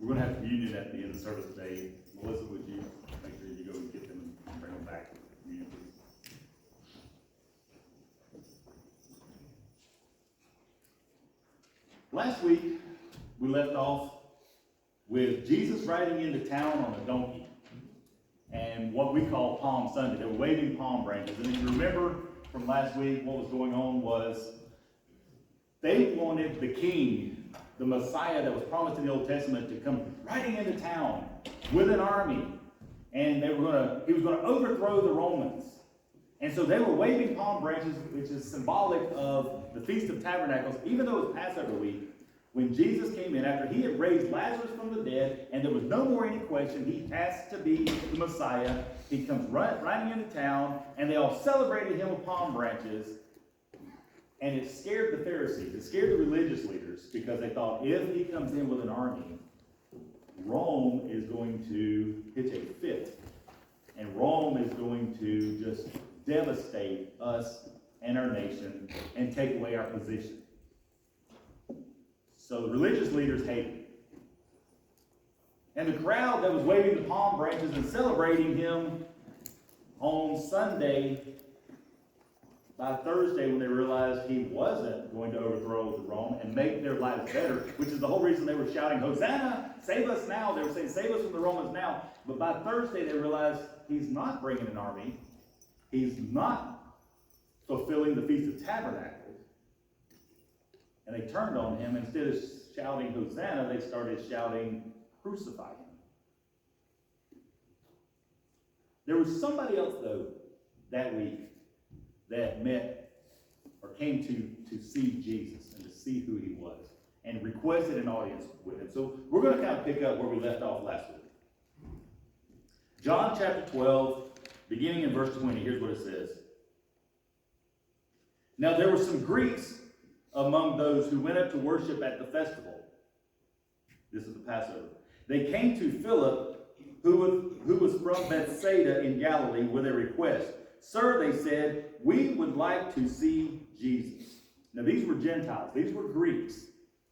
We're going to have communion at the end of the service today. Melissa, would you make sure you go and get them and bring them back to communion, please? Last week, we left off with Jesus riding into town on a donkey and what we call Palm Sunday. They were waving palm branches. And if you remember from last week, what was going on was they wanted the king, the Messiah that was promised in the Old Testament, to come riding into town with an army. And he was going to overthrow the Romans. And so they were waving palm branches, which is symbolic of the Feast of Tabernacles, even though it was Passover week. When Jesus came in, after he had raised Lazarus from the dead, and there was no more any question, he has to be the Messiah. He comes riding into town, and they all celebrated him with palm branches. And it scared the Pharisees. It scared the religious leaders, because they thought, if he comes in with an army, Rome is going to pitch a fit. And Rome is going to just devastate us and our nation and take away our position. So the religious leaders hated him. And the crowd that was waving the palm branches and celebrating him on Sunday, by Thursday, when they realized he wasn't going to overthrow Rome and make their lives better, which is the whole reason they were shouting, Hosanna, save us now. They were saying, save us from the Romans now. But by Thursday, they realized he's not bringing an army. He's not fulfilling the Feast of Tabernacles. And they turned on him. Instead of shouting Hosanna, they started shouting, crucify him. There was somebody else, though, that week that met or came to see Jesus and to see who he was and requested an audience with him. So we're going to kind of pick up where we left off last week. John chapter 12, beginning in verse 20, here's what it says. Now there were some Greeks among those who went up to worship at the festival. This is the Passover. They came to Philip, who was from Bethsaida in Galilee, with a request. Sir, they said, we would like to see Jesus. Now these were Gentiles. These were Greeks.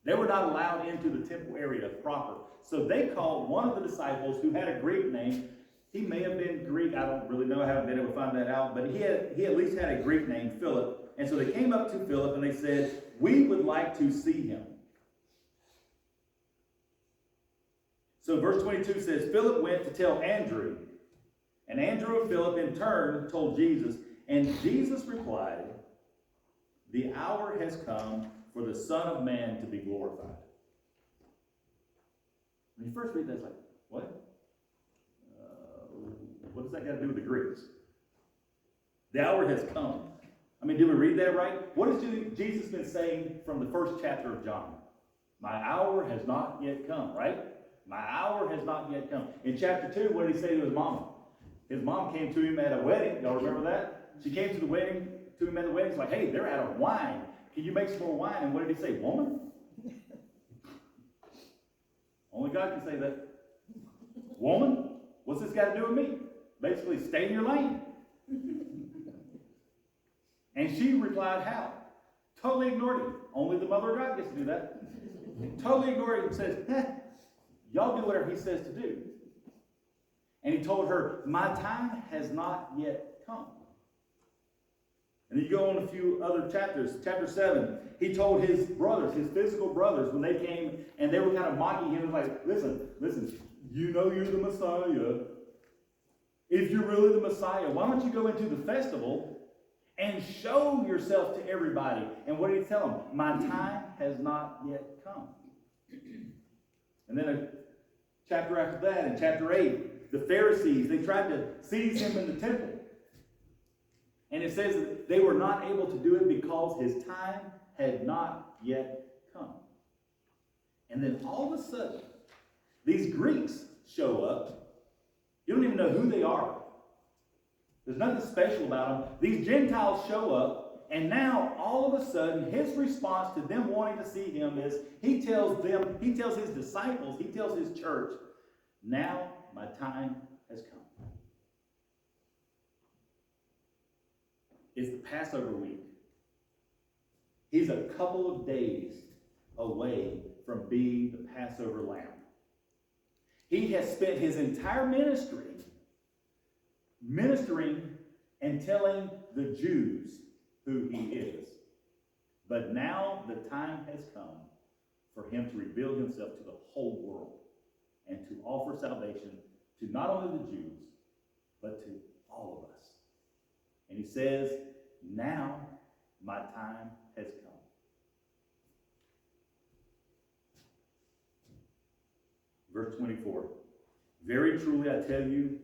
They were not allowed into the temple area proper. So they called one of the disciples who had a Greek name. He may have been Greek. I don't really know. I haven't been able to find that out. But he at least had a Greek name, Philip. And so they came up to Philip and they said, we would like to see him. So verse 22 says, Philip went to tell Andrew. And Andrew and Philip in turn told Jesus. And Jesus replied, the hour has come for the Son of Man to be glorified. When you first read that, it's like, what? What does that got to do with the Greeks? The hour has come. I mean, did we read that right? What has Jesus been saying from the first chapter of John? My hour has not yet come, right? My hour has not yet come. In chapter 2, what did he say to his mama? His mom came to him at a wedding. Y'all remember that? She came to him at the wedding. She's like, hey, they're out of wine. Can you make some more wine? And what did he say? Woman? Only God can say that. Woman? What's this got to do with me? Basically, stay in your lane. And she replied, how? Totally ignored him. Only the mother of God gets to do that. Totally ignored him and says, y'all do whatever he says to do. And he told her, my time has not yet come. And then you go on a few other chapters. Chapter 7, he told his brothers, his physical brothers, when they came and they were kind of mocking him, like, listen, you know you're the Messiah. If you're really the Messiah, why don't you go into the festival and show yourself to everybody? And what did he tell them? My time has not yet come. And then a chapter after that, in chapter 8, the Pharisees, they tried to seize him in the temple. And it says that they were not able to do it because his time had not yet come. And then all of a sudden, these Greeks show up. You don't even know who they are. There's nothing special about them. These Gentiles show up, and now all of a sudden, his response to them wanting to see him is he tells his disciples, he tells his church, now my time has come. It's the Passover week. He's a couple of days away from being the Passover lamb. He has spent his entire ministry ministering and telling the Jews who he is. But now the time has come for him to reveal himself to the whole world and to offer salvation to not only the Jews, but to all of us. And he says, now my time has come. Verse 24, very truly I tell you,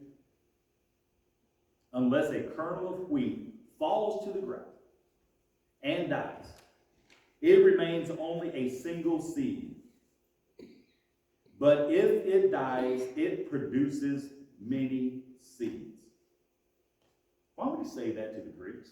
unless a kernel of wheat falls to the ground and dies, it remains only a single seed. But if it dies, it produces many seeds. Why would he say that to the Greeks?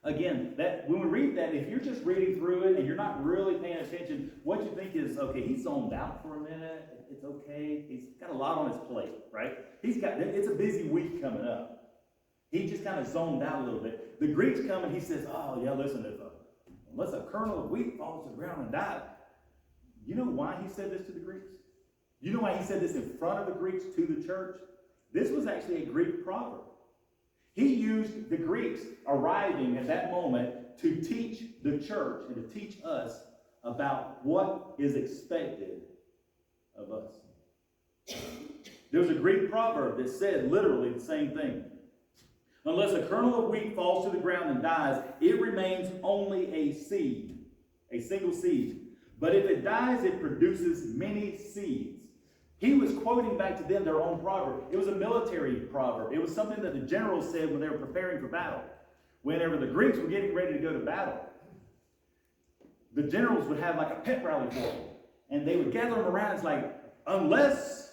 Again, that when we read that, if you're just reading through it and you're not really paying attention, what you think is, okay, he's zoned out for a minute. It's okay. He's got a lot on his plate, right? It's a busy week coming up. He just kind of zoned out a little bit. The Greeks come and he says, oh, yeah, listen, unless a kernel of wheat falls to the ground and dies. You know why he said this to the Greeks? You know why he said this in front of the Greeks to the church? This was actually a Greek proverb. He used the Greeks arriving at that moment to teach the church and to teach us about what is expected of us. There's a Greek proverb that said literally the same thing. Unless a kernel of wheat falls to the ground and dies, it remains only a seed, a single seed. But if it dies, it produces many seeds. He was quoting back to them their own proverb. It was a military proverb. It was something that the generals said when they were preparing for battle. Whenever the Greeks were getting ready to go to battle, the generals would have like a pep rally for them. And they would gather them around. It's like, unless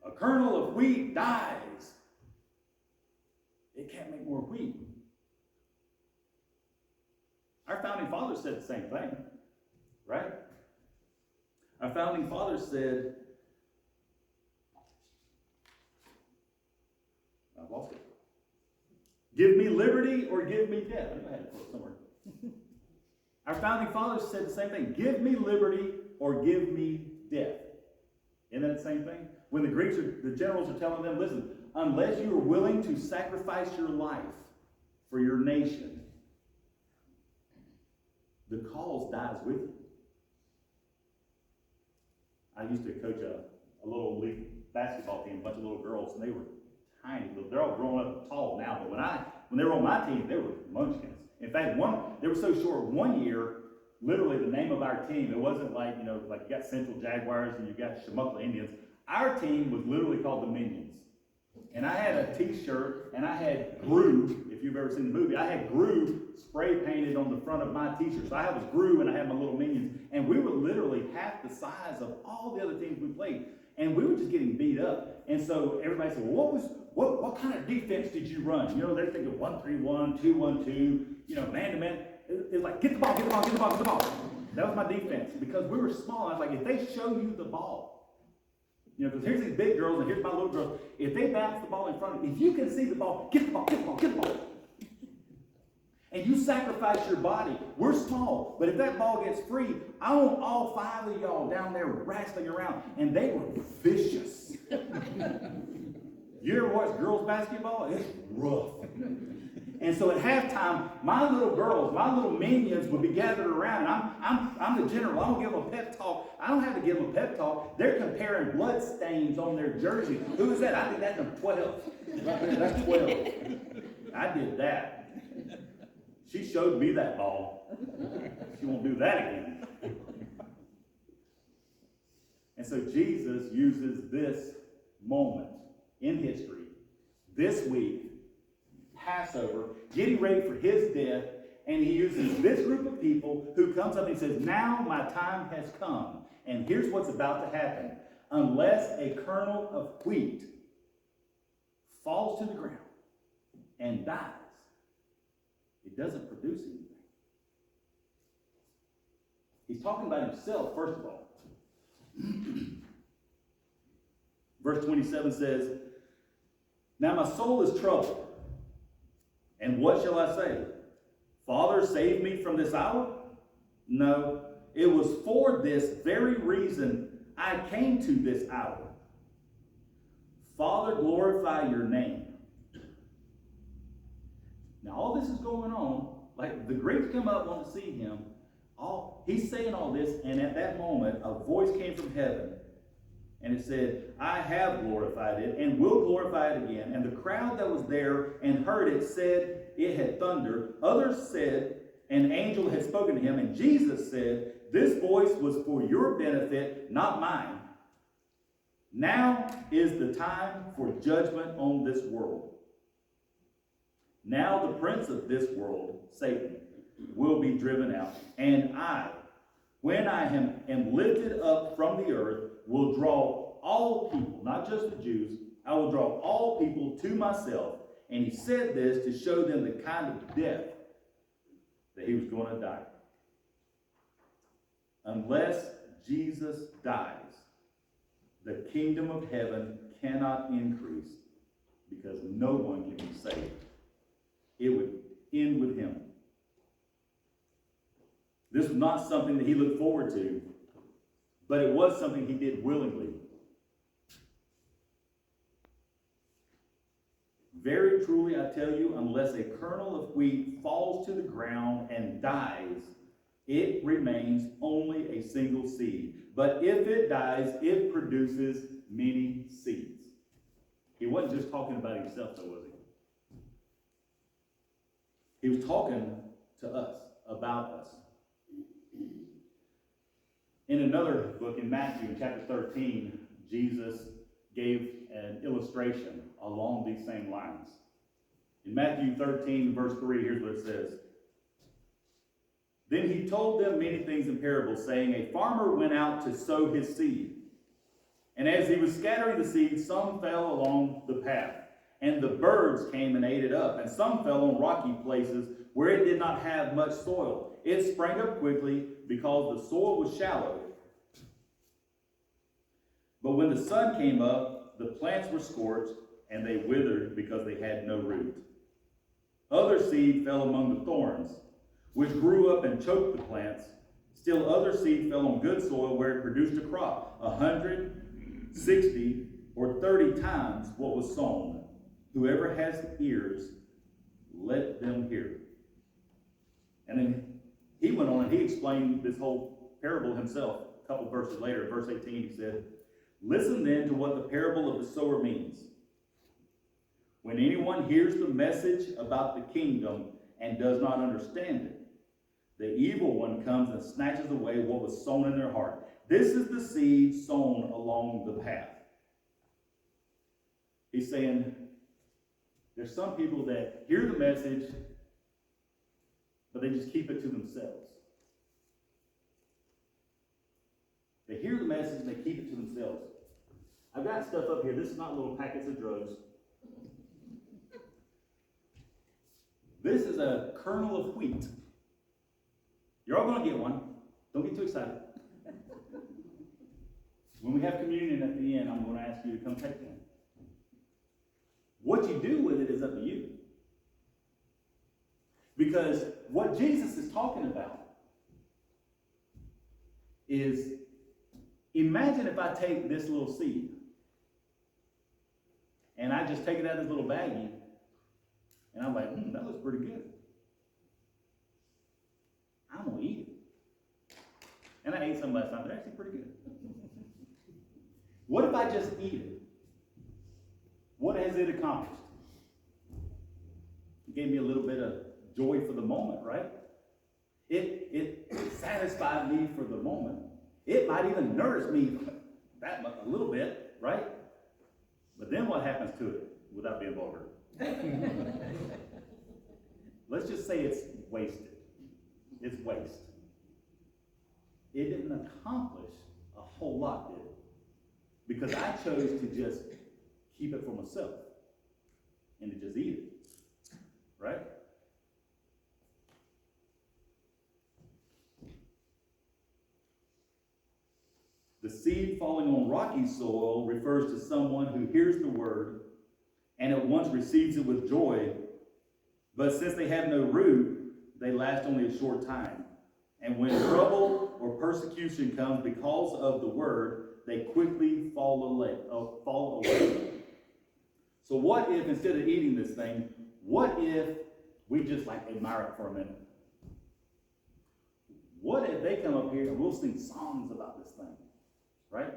a kernel of wheat dies, it can't make more wheat. Our founding fathers said the same thing, right? Our founding fathers said, I've lost it. Give me liberty or give me death. I think I had it somewhere. Our founding fathers said the same thing. Give me liberty or give me death. Isn't that the same thing? When the generals are telling them, listen, unless you are willing to sacrifice your life for your nation, the cause dies with you. I used to coach a little league basketball team, a bunch of little girls, and they were tiny. They're all grown up tall now, but when they were on my team, they were munchkins. In fact, they were so short. One year, literally the name of our team, it wasn't like, like you got Central Jaguars and you got Shamuckla Indians. Our team was literally called the Minions. And I had a t-shirt, and I had Gru, if you've ever seen the movie, I had Gru spray painted on the front of my t-shirt. So I was Gru, and I had my little Minions. And we were literally half the size of all the other teams we played. And we were just getting beat up. And so everybody said, well, what kind of defense did you run? They're thinking 1-3-1, 2-1-2, man-to-man. It's like, get the ball, get the ball, get the ball, get the ball. That was my defense. Because we were small, I was like, if they show you the ball, because here's these big girls and here's my little girls. If they bounce the ball in front of you, if you can see the ball, get the ball, get the ball, get the ball. And you sacrifice your body. We're small, but if that ball gets free, I want all 5 of y'all down there wrestling around. And they were vicious. You ever watch girls basketball? It's rough. And so at halftime, my little girls, my little minions would be gathered around. I'm the general. I don't give them a pep talk. I don't have to give them a pep talk. They're comparing blood stains on their jersey. Who is that? I think that's number 12. That's 12. I did that. She showed me that ball. She won't do that again. And so Jesus uses this moment in history, this week, Passover, getting ready for his death, and he uses this group of people who comes up and he says, now my time has come, and here's what's about to happen. Unless a kernel of wheat falls to the ground and dies, it doesn't produce anything. He's talking about himself, first of all. Verse 27 says, now my soul is troubled. And what shall I say? Father, save me from this hour? No, it was for this very reason I came to this hour. Father, glorify your name. Now, all this is going on. Like, the Greeks come up, want to see him. He's saying all this, and at that moment, a voice came from heaven. And it said, I have glorified it and will glorify it again. And the crowd that was there and heard it said it had thundered. Others said an angel had spoken to him. And Jesus said, this voice was for your benefit, not mine. Now is the time for judgment on this world. Now the prince of this world, Satan, will be driven out. And I, when I am lifted up from the earth, will draw all people, not just the Jews, I will draw all people to myself. And he said this to show them the kind of death that he was going to die. Unless Jesus dies, the kingdom of heaven cannot increase, because no one can be saved. It would end with him. This was not something that he looked forward to, but it was something he did willingly. Very truly, I tell you, unless a kernel of wheat falls to the ground and dies, it remains only a single seed. But if it dies, it produces many seeds. He wasn't just talking about himself, though, was he? He was talking to us, about us. In another book, in Matthew, in chapter 13, Jesus gave an illustration along these same lines. In Matthew 13, verse 3, here's what it says. Then he told them many things in parables, saying, a farmer went out to sow his seed. And as he was scattering the seed, some fell along the path, and the birds came and ate it up. And some fell on rocky places where it did not have much soil. It sprang up quickly because the soil was shallow. But when the sun came up, the plants were scorched, and they withered because they had no root. Other seed fell among the thorns, which grew up and choked the plants. Still other seed fell on good soil, where it produced a crop, 100, 60, or 30 times what was sown. Whoever has ears, let them hear. And then he went on and he explained this whole parable himself. A couple verses later, verse 18, he said, listen then to what the parable of the sower means. When anyone hears the message about the kingdom and does not understand it, the evil one comes and snatches away what was sown in their heart. This is the seed sown along the path. He's saying there's some people that hear the message, but they just keep it to themselves. They hear the message and they keep it to themselves. I've got stuff up here. This is not little packets of drugs. This is a kernel of wheat. You're all going to get one. Don't get too excited. When we have communion at the end, I'm going to ask you to come take one. What you do with it is up to you. Because what Jesus is talking about is, imagine if I take this little seed and I just take it out of this little baggie and I'm like, that looks pretty good. I'm going to eat it. And I ate some last time. They're actually pretty good. What if I just eat it? What has it accomplished? It gave me a little bit of joy for the moment, right? It satisfied me for the moment. It might even nourish me that much, a little bit, right? But then what happens to it without being vulgar? Let's just say it's wasted. It's waste. It didn't accomplish a whole lot, did it? Because I chose to just keep it for myself and to just eat it, right? The seed falling on rocky soil refers to someone who hears the word and at once receives it with joy, but since they have no root, they last only a short time. And when trouble or persecution comes because of the word, they quickly fall away. So what if, instead of eating this thing, what if we just like admire it for a minute? What if they come up here and we'll sing songs about this thing, right?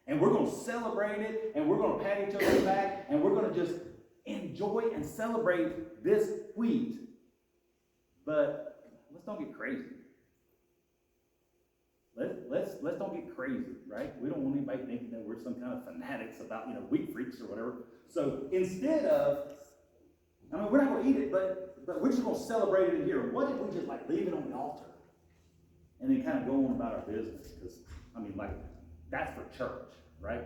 And we're going to celebrate it, and we're going to pat each other on the back, and we're going to just enjoy and celebrate this wheat. But let's don't get crazy. Let's don't get crazy, right? We don't want anybody thinking that we're some kind of fanatics about, wheat freaks or whatever. So instead of, we're not going to eat it, but we're just going to celebrate it in here. What if we just like leave it on the altar and then kind of go on about our business? Because, that's for church, right?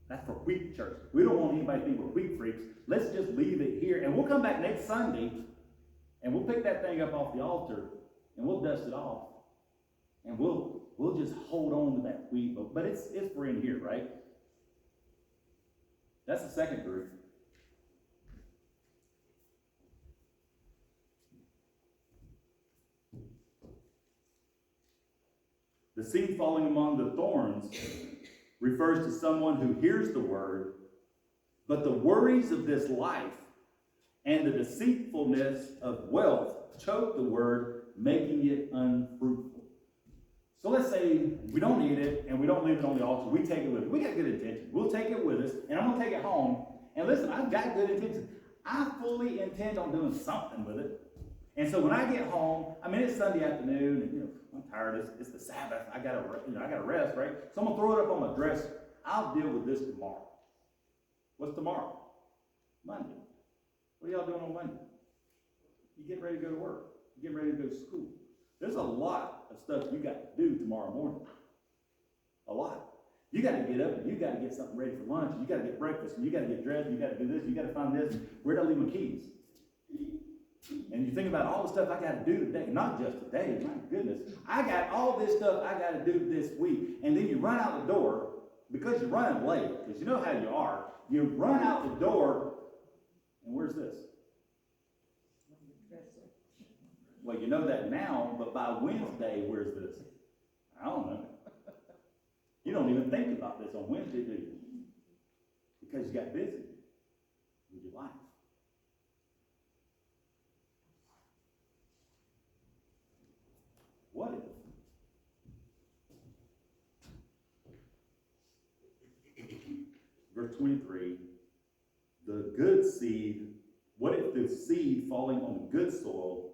That's for wheat church. We don't want anybody to think we're wheat freaks. Let's just leave it here, and we'll come back next Sunday, and we'll pick that thing up off the altar, and we'll dust it off, and we'll just hold on to that wheat. But it's for in here, right? That's the second group. The seed falling among the thorns refers to someone who hears the word, but the worries of this life and the deceitfulness of wealth choke the word, making it unfruitful. So let's say we don't eat it and we don't leave it on the altar. We take it with us. We got good intentions. We'll take it with us, and I'm going to take it home. And listen, I've got good intentions. I fully intend on doing something with it. And so when I get home, it's Sunday afternoon, and I'm tired. It's the Sabbath. I gotta rest, right? So I'm gonna throw it up on my dresser. I'll deal with this tomorrow. What's tomorrow? Monday. What are y'all doing on Monday? You getting ready to go to work. You getting ready to go to school. There's a lot of stuff you got to do tomorrow morning. A lot. You got to get up and you got to get something ready for lunch. And you got to get breakfast and you got to get dressed. And you got to do this. You got to find this. And where did I leave my keys? And you think about all the stuff I got to do today, not just today, my goodness. I got all this stuff I got to do this week. And then you run out the door because you're running late, because you know how you are. You run out the door, and where's this? Well, you know that now, but by Wednesday, where's this? I don't know. You don't even think about this on Wednesday, do you? Because you got busy with your life. What if? Verse 23, the good seed, what if the seed falling on good soil,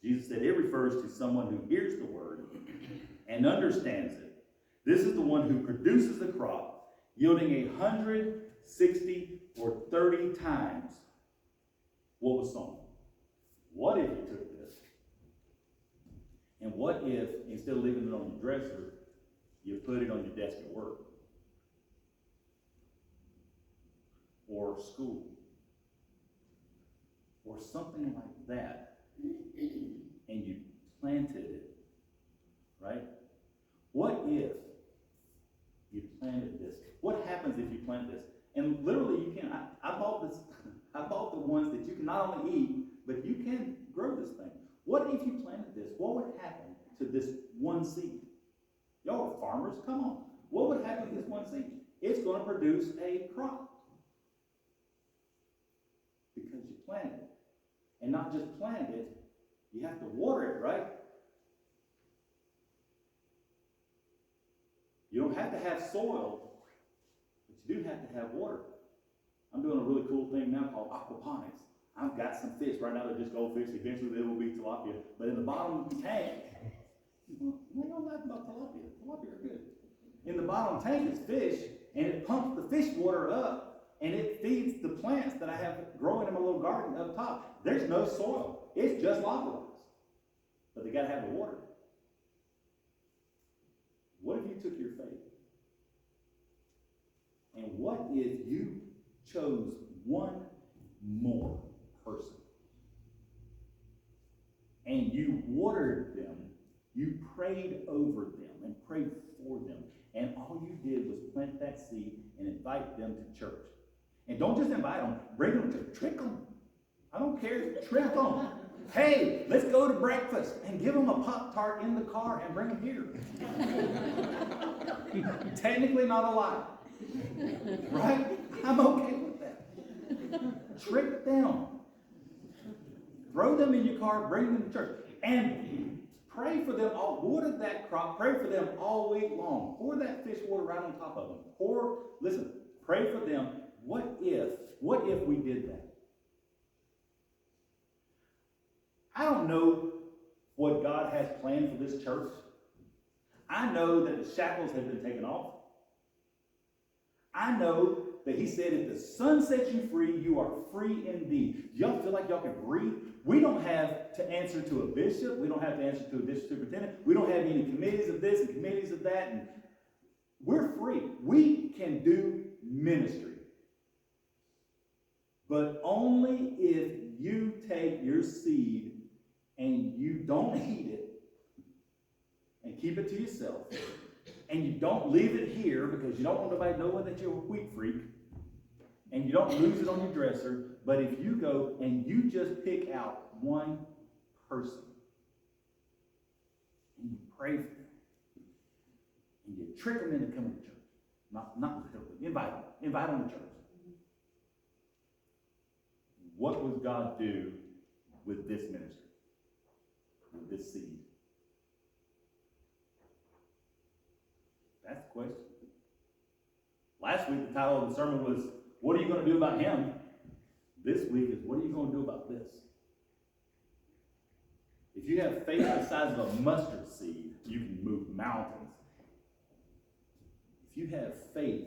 Jesus said it refers to someone who hears the word and understands it. This is the one who produces the crop, yielding 160 or 30 times what was sown. What if you took this? And what if, instead of leaving it on your dresser, you put it on your desk at work? Or school? Or something like that. And you planted it, right? What if you planted this? What happens if you plant this? And literally, you can. I bought this. I bought the ones that you can not only eat, but you can grow this thing. What if you planted this? What would happen to this one seed? Y'all are farmers. Come on. What would happen to this one seed? It's going to produce a crop because you planted it, and not just planted it. You have to water it, right? You don't have to have soil, but you do have to have water. I'm doing a really cool thing now called aquaponics. I've got some fish right now. They're just goldfish. Eventually they will be tilapia. But in the bottom tank, we don't laugh about tilapia. Tilapia are good. In the bottom tank is fish, and it pumps the fish water up, and it feeds the plants that I have growing in my little garden up top. There's no soil. It's just lava rocks. But they got to have the water. What if you took your faith? And what if you chose one more person? And you watered them, you prayed over them and prayed for them. And all you did was plant that seed and invite them to church. And don't just invite them, bring them to trick them. I don't care, trick them. Hey, let's go to breakfast and give them a Pop-Tart in the car and bring them here. Technically not a lie. Right? I'm okay with that. Trick them. Throw them in your car, bring them to church. And pray for them all. Water that crop. Pray for them all week long. Pour that fish water right on top of them. Listen, pray for them. What if we did that? I don't know what God has planned for this church. I know that the shackles have been taken off. I know that he said, if the Son sets you free, you are free indeed. Y'all feel like y'all can breathe? We don't have to answer to a bishop. We don't have to answer to a district superintendent. We don't have any committees of this and committees of that. And we're free. We can do ministry. But only if you take your seed and you don't eat it and keep it to yourself, and you don't leave it here because you don't want nobody knowing that you're a wheat freak, and you don't lose it on your dresser, but if you go and you just pick out one person and you pray for them and you trick them into coming to church, not invite them to church. What would God do with this ministry, with this seed? That's the question. Last week, the title of the sermon was, what are you going to do about him? This week is, what are you going to do about this? If you have faith the size of a mustard seed, you can move mountains. If you have faith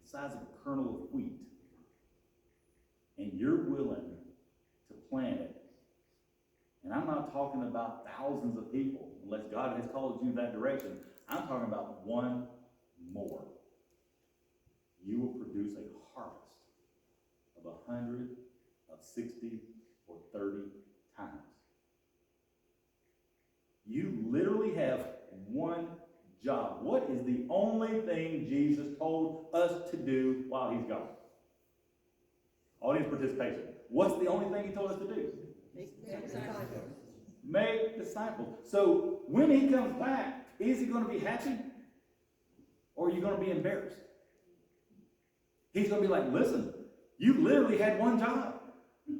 the size of a kernel of wheat, and you're willing to plant it, and I'm not talking about thousands of people, unless God has called you that direction. I'm talking about one more. You will produce a harvest of 100, of 60, or 30 times. You literally have one job. What is the only thing Jesus told us to do while he's gone? Audience participation. What's the only thing he told us to do? Make disciples. Make disciples. So when he comes back, is he going to be happy? Or are you going to be embarrassed? He's going to be like, listen, you literally had one job.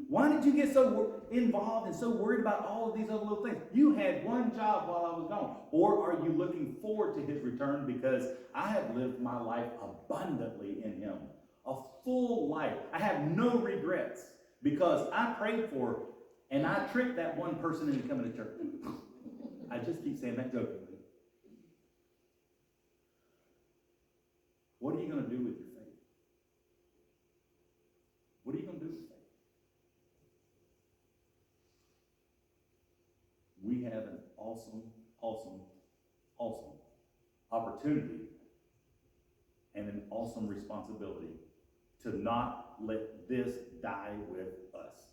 Why did you get so involved and so worried about all of these other little things? You had one job while I was gone. Or are you looking forward to his return because I have lived my life abundantly in him? A full life. I have no regrets because I prayed for and I tricked that one person into coming to church. I just keep saying that jokingly. What are you going to do with your faith? What are you going to do with faith? We have an awesome opportunity and an awesome responsibility to not let this die with us.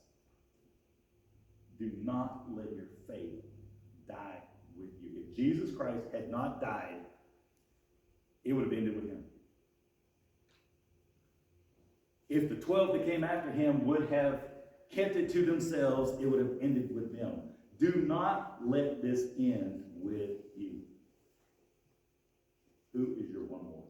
Do not let your faith die with you. If Jesus Christ had not died, it would have ended with him. If the 12 that came after him would have kept it to themselves, it would have ended with them. Do not let this end with you. Who is your one more?